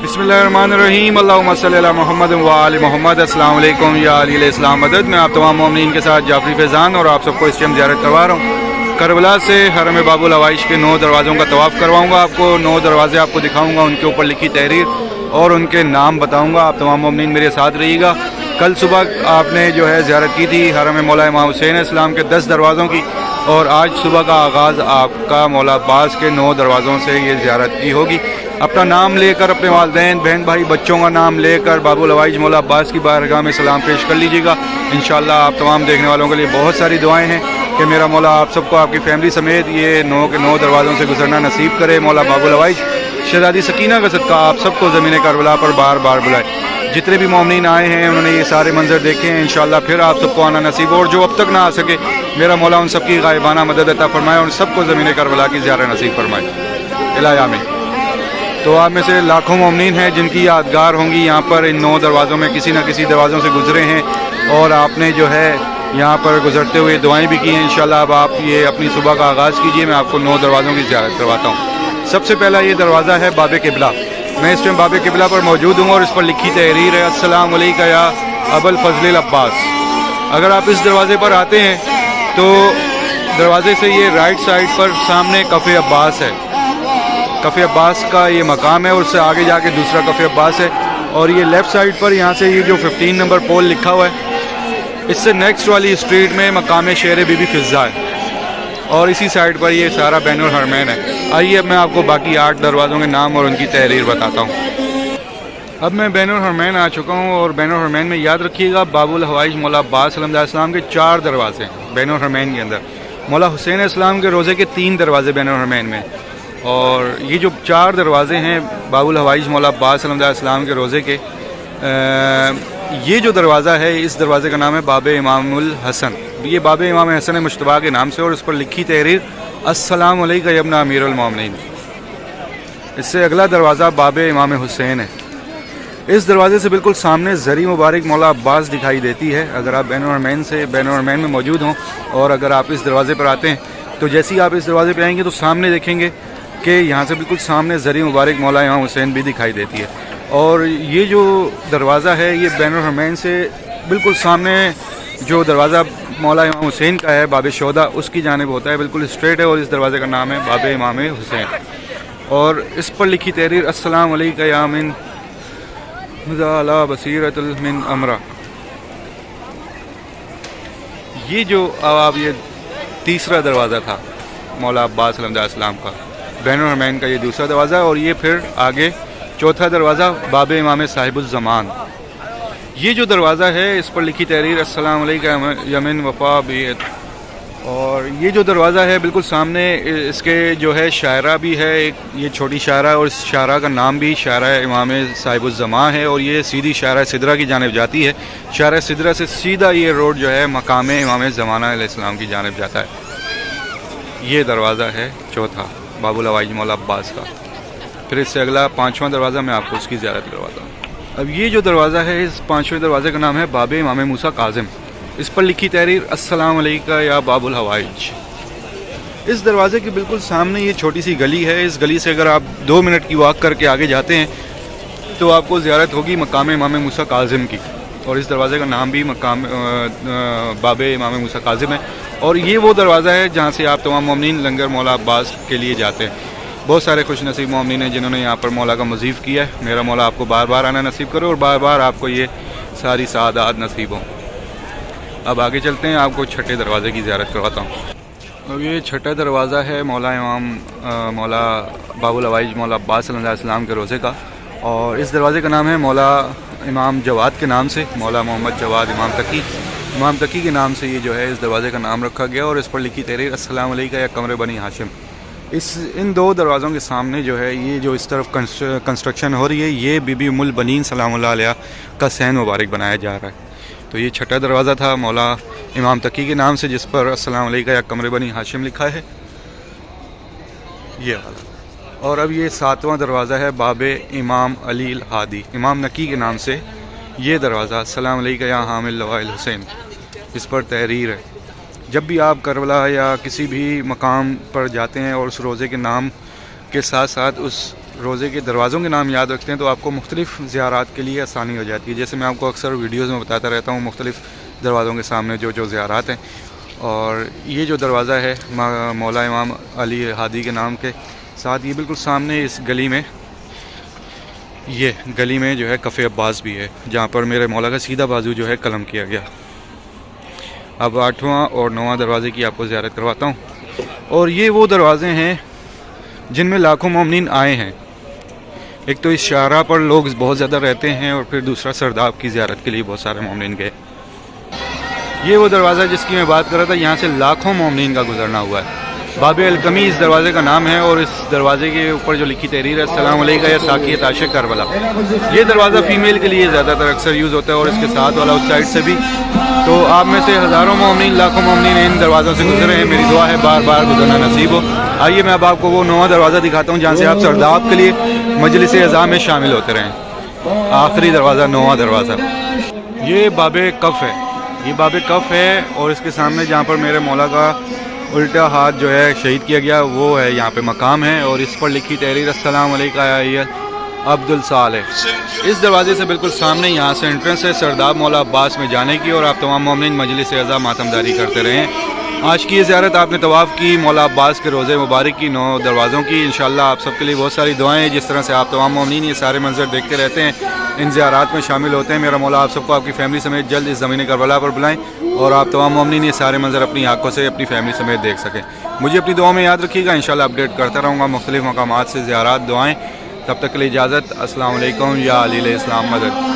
बिस्मिल्लाहिर्रहमानिर्रहीम अल्लाहुम्मा सल्ली अला मुहम्मद व आलि मुहम्मद। अस्सलाम वालेकुम या अली इस्लाम मदद। मैं आप तमाम मोमिनीन के साथ जाफरी फैज़ान और आप सबको इस टाइम ज़ियारत करवा रहा हूँ। करबला से हरम बाबुल हवाइश के 9 दरवाज़ों का तवाफ़ करवाऊँगा। आपको 9 दरवाज़े आपको दिखाऊँगा, उनके ऊपर लिखी तहरीर और उनके नाम बताऊँगा। आप तमाम मोमिनीन मेरे साथ रहिएगा। कल सुबह आपने जो है ज़ियारत की थी हरम मौला इमाम हुसैन इस्लाम के 10 दरवाज़ों की, और आज सुबह का आगाज़ आपका मौला अब्बास के 9 दरवाज़ों से ये ज़ियारत की होगी। अपना नाम लेकर, अपने वालिदैन, बहन भाई, बच्चों का नाम लेकर बाबुल हवाइज मौला अब्बास की बारगाह में सलाम पेश कर लीजिएगा। इंशाअल्लाह आप तमाम देखने वालों के लिए बहुत सारी दुआएं हैं कि मेरा मौला आप सबको आपकी फैमिली समेत ये 9 के 9 दरवाज़ों से गुजरना नसीब करे। मौला बाबुल हवाइज शहज़ादी सकीना का सदका आप सबको ज़मीन करबला पर बार बार बुलाए। जितने भी मोमिनीन आए हैं उन्होंने ये सारे मंजर देखे हैं, इंशाअल्लाह फिर आप सबको आना नसीब हो, और जो अब तक ना आ सके मेरा मौला उन सबकी गायबाना मदद अता फरमाए, उन सबको ज़मीन करबला की ज़ियारत नसीब फरमाए। इलाया में तो आप में से लाखों मोमिनीन हैं जिनकी यादगार होंगी यहाँ पर इन 9 दरवाज़ों में, किसी न किसी दरवाज़ों से गुजरे हैं और आपने जो है यहाँ पर गुजरते हुए दुआएं भी की हैं। इंशाअल्लाह अब आप ये अपनी सुबह का आगाज़ कीजिए। मैं आपको 9 दरवाज़ों की ज़ियारत करवाता हूँ। सबसे पहला ये दरवाज़ा है बाबे किबला। मैं इस टाइम बाबे किबला पर मौजूद हूँ और इस पर लिखी तहरीर है, अस्सलाम अलैका या अबुल फज़ल अब्बास। अगर आप इस दरवाज़े पर आते हैं तो दरवाज़े से ये राइट साइड पर सामने कफ़े अब्बास है। कफ़े अब्बास का ये मकाम है और उससे आगे जाके दूसरा कफ़े अब्बास है, और ये लेफ़्ट साइड पर यहाँ से ये जो 15 नंबर पोल लिखा हुआ है, इससे नेक्स्ट वाली स्ट्रीट में मकाम शेर बीबी फ़िज़्ज़ा है, और इसी साइड पर ये सारा बैनुल हरमैन है। आइए अब मैं आपको बाकी 8 दरवाज़ों के नाम और उनकी तहरीर बताता हूँ। अब मैं बैनुल हरमैन आ चुका हूँ, और बैनुल हरमैन में याद रखिएगा बाबुल हवाइज मौला अब्बास सल्लल्लाहु के 4 दरवाज़े हैं बैनुल हरमैन के अंदर। मौला हुसैन इस्लाम के रोज़े के 3 दरवाज़े बैनुल हरमैन में, और ये जो 4 दरवाज़े हैं बाबुल हवाइज मौला अब्बास सल्लल्लाहु के रोज़े के, ये जो दरवाज़ा है इस दरवाज़े का नाम है बाब इमामुल हसन। ये बाब इमाम हसन मुश्तबा के नाम से, और इस पर लिखी तहरीर अस्सलाम अलैका या इब्न अमीरुल मोमिनीन। इससे अगला दरवाज़ा बाब इमाम हुसैन है। इस दरवाज़े से बिल्कुल सामने ज़री मुबारक मौला अब्बास दिखाई देती है। अगर आप बैनुल हरमैन में मौजूद हों और अगर आप इस दरवाज़े पर आते हैं तो जैसे ही आप इस दरवाज़े पर आएंगे तो सामने देखेंगे कि यहाँ से बिल्कुल सामने ज़री मुबारक मौला इमाम हुसैन भी दिखाई देती है। और ये जो दरवाज़ा है ये बैनुल हरमैन से बिल्कुल सामने जो दरवाज़ा मौला इमाम हुसैन का है बाब शोदा, उसकी जानिब होता है, बिल्कुल स्ट्रेट है, और इस दरवाज़े का नाम है बाब इमाम हुसैन। और इस पर लिखी तहरीर अस्सलाम अलैका या मिन अला बसीरतुल मिन अमरा। ये जो अब ये तीसरा दरवाज़ा था मौला अब्बास सल्लल्लाहु का, बैनुल हरमैन का ये दूसरा दरवाज़ा, और ये फिर आगे चौथा दरवाज़ा बाब इमाम साहिबुज़्ज़मान। ये जो दरवाज़ा है इस पर लिखी तहरीर अस्सलाम अलैका यमिन वफ़ा बियत। और ये जो दरवाज़ा है बिल्कुल सामने इसके जो है शायरा भी है, एक ये छोटी शायरा, और इस शायरा का नाम भी शायरा इमाम साहिबुज़्ज़मान है, और ये सीधी शायरा सिदरा की जानिब जाती है। शायरा सिदरा से सीधा ये रोड जो है मकाम इमाम ज़माना अलैहिस्सलाम की जानिब जाता है। ये दरवाज़ा है चौथा बाबुल हवाइज मौला अब्बास का। फिर इससे अगला 5वां दरवाज़ा मैं आपको उसकी ज़ियारत करवाता हूँ। अब ये जो दरवाज़ा है इस 5वें दरवाज़े का नाम है बाब इमाम मूसा काज़िम। इस पर लिखी तहरीर अस्सलाम अलैका या बाबुल हवाइज। इस दरवाज़े के बिल्कुल सामने ये छोटी सी गली है। इस गली से अगर आप 2 मिनट की वॉक करके आगे जाते हैं तो आपको ज़ियारत होगी मकाम इमाम मूसा काज़िम की, और इस दरवाज़े का नाम भी मकाम बाब इमाम मूसा काज़िम है। और ये वो दरवाज़ा है जहाँ से आप तमाम मोमिनीन लंगर मौला अब्बास के लिए जाते हैं। बहुत सारे खुश नसीब मोमिनीन हैं जिन्होंने यहाँ पर मौला का मज़ीफ़ किया है। मेरा मौला आपको बार बार आना नसीब करो और बार बार आपको ये सारी सादात नसीब हो। अब आगे चलते हैं, आपको छठे दरवाज़े की ज़ियारत करवाता हूँ। अब ये छठा दरवाज़ा है मौला बाबुल हवाइज मौला अब्बास सल्लल्लाहु के रोज़े का, और इस दरवाज़े का नाम है मौला इमाम जवाद के नाम से, मौला मोहम्मद जवाद इमाम तकी के नाम से ये जो है इस दरवाज़े का नाम रखा गया। और इस पर लिखी तहरीर अस्सलाम अलैका या कमरे बनी हाशिम। इन 2 दरवाज़ों के सामने जो है ये जो इस तरफ कंस्ट्रक्शन हो रही है, ये बीबी उम्मुल बनीन सलामुल्लाह अलैहा का सैन मुबारक बनाया जा रहा है। तो ये छठा दरवाज़ा था मौला इमाम तकी के नाम से, जिस पर अस्सलाम अलैका या कमरे बनी हाशिम लिखा है, ये वाला। और अब ये 7वां दरवाज़ा है बाब इमाम अली हादी, इमाम नकी के नाम से ये दरवाज़ा अस्सलाम अलैका या हामिल लवाइल हुसैन, इस पर तहरीर है। جب بھی آپ کربلا یا کسی بھی مقام پر جاتے ہیں اور اس روزے کے نام کے ساتھ ساتھ اس روزے کے دروازوں کے نام یاد رکھتے ہیں تو آپ کو مختلف زیارات کے لیے آسانی ہو جاتی ہے. جیسے میں آپ کو اکثر ویڈیوز میں بتاتا رہتا ہوں مختلف دروازوں کے سامنے جو زیارات ہیں. اور یہ جو دروازہ ہے مولا امام علی ہادی کے نام کے ساتھ، یہ بالکل سامنے اس گلی میں، یہ گلی میں جو ہے کفِ عباس بھی ہے جہاں پر میرے مولا کا سیدھا بازو جو ہے قلم کیا گیا. اب 8واں اور 9واں دروازے کی آپ کو زیارت کرواتا ہوں. اور یہ وہ دروازے ہیں جن میں لاکھوں مومنین آئے ہیں. ایک تو اس شاہراہ پر لوگ بہت زیادہ رہتے ہیں، اور پھر دوسرا سرداب کی زیارت کے لیے بہت سارے مومنین گئے. یہ وہ دروازہ جس کی میں بات کر رہا تھا، یہاں سے لاکھوں مومنین کا گزرنا ہوا ہے. باب الکمی اس دروازے کا نام ہے، اور اس دروازے کے اوپر جو لکھی تحریر ہے السلام علیکم یا ساقیۃ عاشق کربلا. یہ دروازہ فیمیل کے لیے زیادہ تر اکثر یوز ہوتا ہے، اور اس کے ساتھ والا اس سائڈ سے بھی. تو آپ میں سے ہزاروں مومنین، لاکھوں مومنین ان دروازوں سے گزرے ہیں. میری دعا ہے بار بار گزرنا نصیب ہو. آئیے میں اب آپ کو وہ 9واں دروازہ دکھاتا ہوں جہاں سے آپ سرداب کے لیے مجلس اعزا میں شامل ہوتے رہیں. آخری دروازہ 9واں دروازہ، یہ باب کف ہے. یہ باب کف ہے، اور اس کے سامنے جہاں پر میرے مولا کا الٹا ہاتھ جو ہے شہید کیا گیا وہ ہے، یہاں پہ مقام ہے، اور اس پر لکھی تحریر السلام علیکم یا عبد الصالح. اس دروازے سے بالکل سامنے یہاں سے انٹرنس ہے سرداب مولا عباس میں جانے کی، اور آپ تمام مومنین مجلس اعزا ماتمداری کرتے رہیں. آج کی یہ زیارت آپ نے طواف کی مولا عباس کے روزے مبارک کی 9 دروازوں کی. انشاءاللہ آپ سب کے لیے بہت ساری دعائیں. جس طرح سے آپ تمام مومنین یہ سارے منظر دیکھتے رہتے ہیں، ان زیارات میں شامل ہوتے ہیں، میرا مولا آپ سب کو آپ کی فیملی سمیت جلد اس زمین کربلا پر بلائیں، اور آپ تمام مومنین یہ سارے منظر اپنی آنکھوں سے اپنی فیملی سمیت دیکھ سکیں. مجھے اپنی دعاؤں میں یاد رکھیے گا. انشاءاللہ اپڈیٹ کرتا رہوں گا مختلف مقامات سے زیارات، دعائیں. تب تک کے لیے اجازت. السلام علیکم. یا علی علیہ السلام مدد.